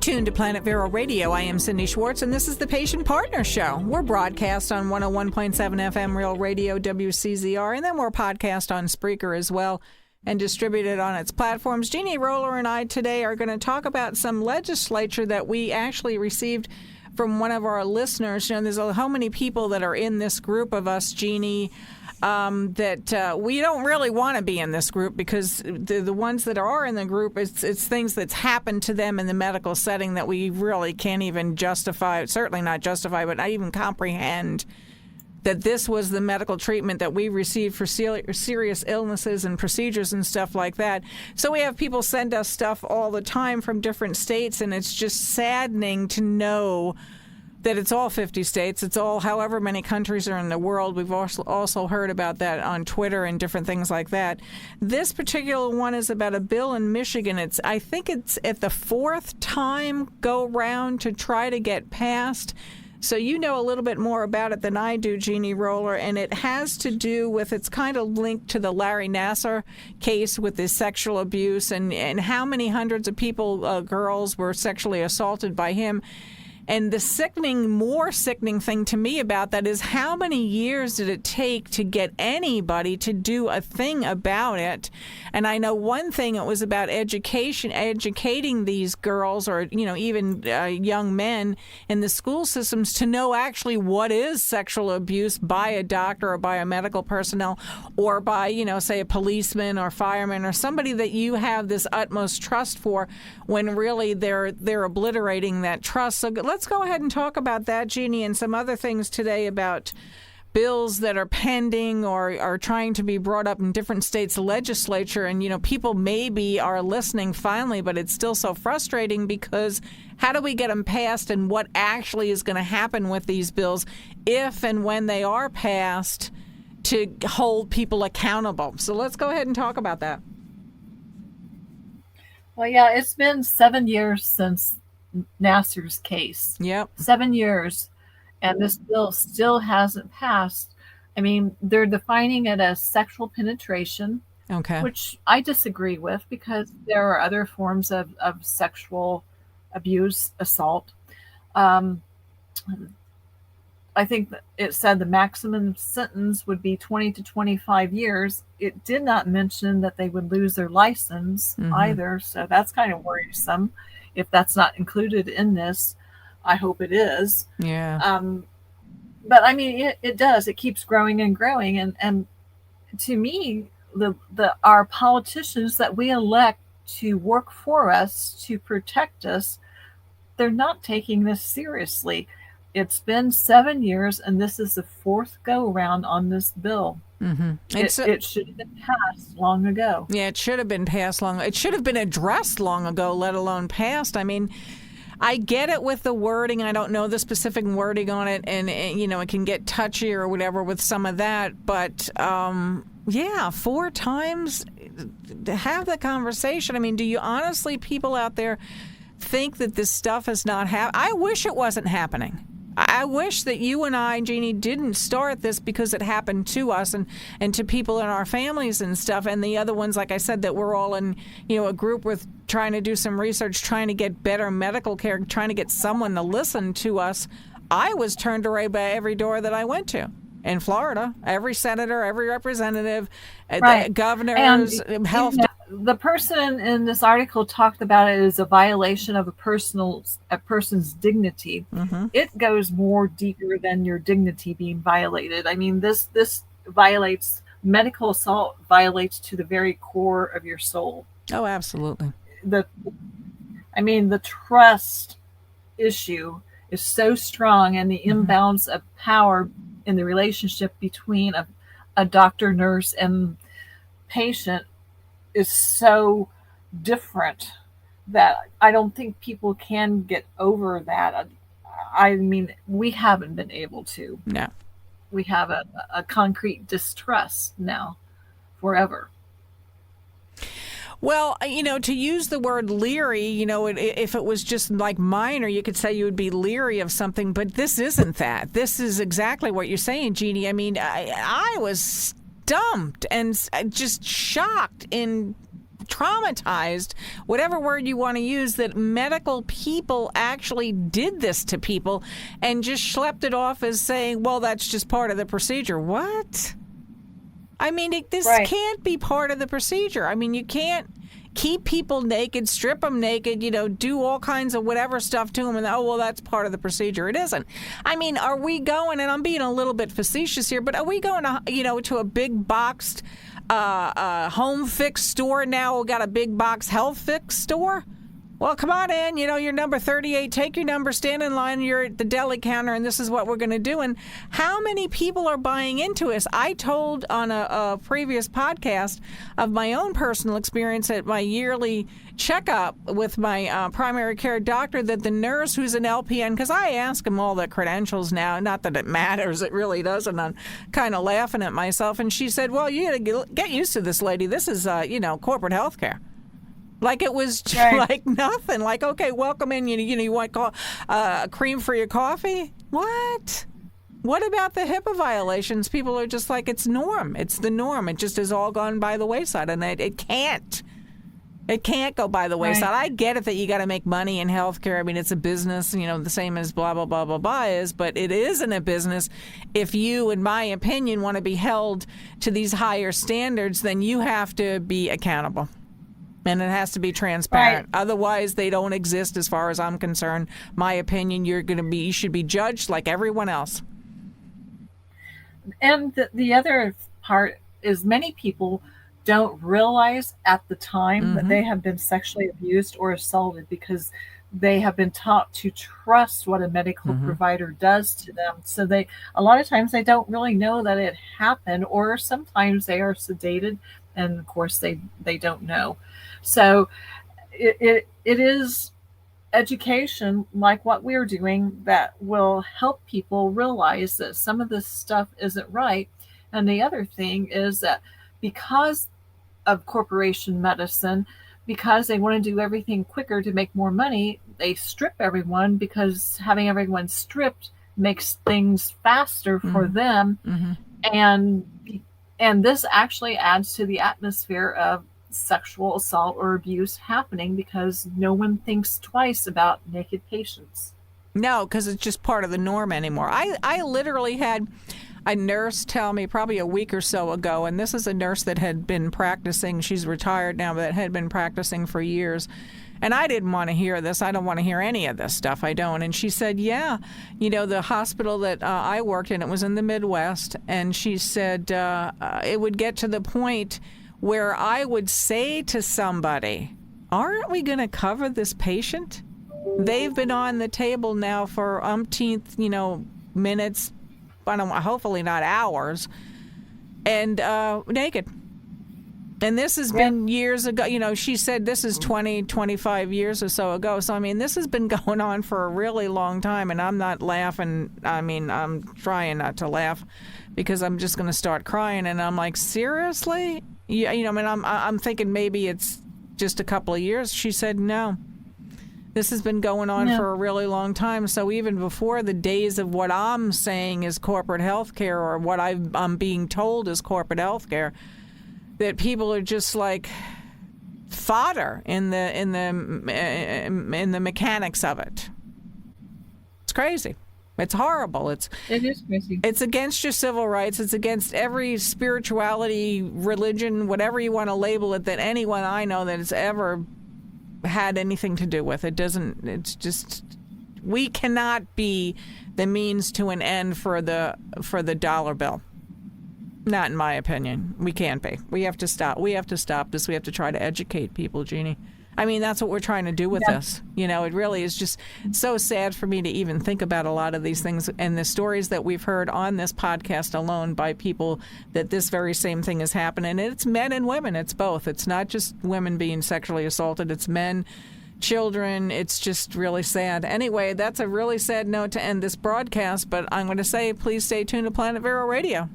tuned to Planet Vero Radio. I am Cindy Schwartz, and this is the Patient Partner Show. We're broadcast on 101.7 FM Real Radio WCZR, and then we're podcast on Spreaker as well and distributed on its platforms. Jeannie Roller and I today are going to talk about some legislature that we actually received from one of our listeners. You know, there's how many people that are in this group of us, Jeannie, that we don't really want to be in this group because the ones that are in the group, it's things that's happened to them in the medical setting that we really can't even justify, certainly not justify, but not even comprehend that this was the medical treatment that we received for serious illnesses and procedures and stuff like that. So we have people send us stuff all the time from different states, and it's just saddening to know that it's all 50 states. It's all however many countries are in the world. We've also heard about that on Twitter and different things like that. This particular one is about a bill in Michigan. I think it's at the fourth time go round to try to get passed. So you know a little bit more about it than I do, Jeannie Roller, and it has to do with, it's kind of linked to the Larry Nassar case with his sexual abuse and how many hundreds of people, girls, were sexually assaulted by him. And the more sickening thing to me about that is how many years did it take to get anybody to do a thing about it? And I know one thing, it was about educating these girls or, you know, even young men in the school systems to know actually what is sexual abuse by a doctor or by a medical personnel or by, you know, say a policeman or fireman or somebody that you have this utmost trust for when really they're obliterating that trust. So let's go ahead and talk about that, Jeannie, and some other things today about bills that are pending or are trying to be brought up in different states' legislature. And, you know, people maybe are listening finally, but it's still so frustrating because how do we get them passed and what actually is going to happen with these bills if and when they are passed to hold people accountable? So let's go ahead and talk about that. Well, yeah, it's been 7 years since Nassar's case. Yep. 7 years, and this bill still hasn't passed. I mean, they're defining it as sexual penetration, okay, which I disagree with because there are other forms of sexual abuse, assault. I think that it said the maximum sentence would be 20 to 25 years. It did not mention that they would lose their license either, so that's kind of worrisome. If that's not included in this, I hope it is. Yeah. But I mean, it does. It keeps growing and growing. And to me, our politicians that we elect to work for us, to protect us, they're not taking this seriously. It's been 7 years, and this is the fourth go-around on this bill. Mm-hmm. It should have been passed long ago. Yeah, it should have been passed long. It should have been addressed long ago, let alone passed. I mean, I get it with the wording. I don't know the specific wording on it, and you know, it can get touchy or whatever with some of that. But yeah, 4 times to have the conversation. I mean, do you honestly, people out there, think that this stuff is not happening? I wish it wasn't happening. I wish that you and I, Jeannie, didn't start this because it happened to us and to people in our families and stuff. And the other ones, like I said, that we're all in, you know, a group with trying to do some research, trying to get better medical care, trying to get someone to listen to us. I was turned away by every door that I went to. In Florida, every senator, every representative, right. Governors, health. The person in this article talked about it as a violation of a person's dignity. Mm-hmm. It goes more deeper than your dignity being violated. I mean, this violates, medical assault violates to the very core of your soul. Oh, absolutely. The trust issue is so strong, and the imbalance of power in the relationship between a doctor, nurse, and patient is so different that I don't think people can get over that. I mean, we haven't been able to. No. We have a concrete distrust now forever. Well, you know, to use the word leery, you know, if it was just like minor, you could say you would be leery of something, but this isn't that. This is exactly what you're saying, Jeannie. I mean, I was stumped and just shocked in traumatized, whatever word you want to use, that medical people actually did this to people and just schlepped it off as saying, well, that's just part of the procedure. What? I mean, this can't be part of the procedure. I mean, you can't keep people naked, strip them naked, do all kinds of whatever stuff to them, and well, that's part of the procedure. It isn't. I mean, are we going, and I'm being a little bit facetious here, but are we going to, to a big boxed home fix store now? We got a big box health fix store? Well, come on in, you're number 38, take your number, stand in line, you're at the deli counter, and this is what we're going to do. And how many people are buying into us? I told on a previous podcast of my own personal experience at my yearly checkup with my primary care doctor, that the nurse who's an LPN, because I ask him all the credentials now, not that it matters, it really doesn't, I'm kind of laughing at myself, and she said, well, you got to get used to this, lady, this is, corporate health care. Like it was like nothing. Like, okay, welcome in. You want cream for your coffee? What? What about the HIPAA violations? People are just like, it's norm. It's the norm. It just has all gone by the wayside, and it can't. It can't go by the wayside. I get it that you got to make money in healthcare. I mean, it's a business, the same as blah, blah, blah, blah, blah is, but it isn't a business. If you, in my opinion, want to be held to these higher standards, then you have to be accountable. And it has to be transparent. Right. Otherwise, they don't exist as far as I'm concerned. My opinion, you should be judged like everyone else. And the other part is many people don't realize at the time that they have been sexually abused or assaulted, because they have been taught to trust what a medical provider does to them. So a lot of times they don't really know that it happened, or sometimes they are sedated, and of course they don't know. So it is education like what we're doing that will help people realize that some of this stuff isn't right. And the other thing is that because of corporation medicine, because they want to do everything quicker to make more money, they strip everyone, because having everyone stripped makes things faster for them. And this actually adds to the atmosphere of sexual assault or abuse happening, because no one thinks twice about naked patients. No, because it's just part of the norm anymore. I literally had a nurse tell me probably a week or so ago, and this is a nurse that had been practicing, she's retired now, but had been practicing for years. And I didn't want to hear this. I don't want to hear any of this stuff. I don't. And she said, yeah, the hospital that I worked in, it was in the Midwest. And she said it would get to the point where I would say to somebody, aren't we going to cover this patient? They've been on the table now for umpteenth, minutes, hopefully not hours, and naked. And this has been years ago. She said this is 20, 25 years or so ago. So, I mean, this has been going on for a really long time, and I'm not laughing. I mean, I'm trying not to laugh because I'm just going to start crying. And I'm like, seriously? Yeah, I mean, I'm thinking maybe it's just a couple of years. She said, no. This has been going on for a really long time. So even before the days of what I'm saying is corporate health care, or what I'm being told is corporate health care, that people are just like fodder in the mechanics of it. It's crazy. It's horrible. It is crazy. It's against your civil rights. It's against every spirituality, religion, whatever you want to label it, that anyone I know that has ever had anything to do with. It's just, we cannot be the means to an end for the dollar bill. Not in my opinion. We can't be. We have to stop. We have to stop this. We have to try to educate people, Jeannie. I mean, that's what we're trying to do with this. It really is just so sad for me to even think about a lot of these things and the stories that we've heard on this podcast alone by people that this very same thing is happening. And it's men and women. It's both. It's not just women being sexually assaulted. It's men, children. It's just really sad. Anyway, that's a really sad note to end this broadcast. But I'm going to say, please stay tuned to Planet Vero Radio.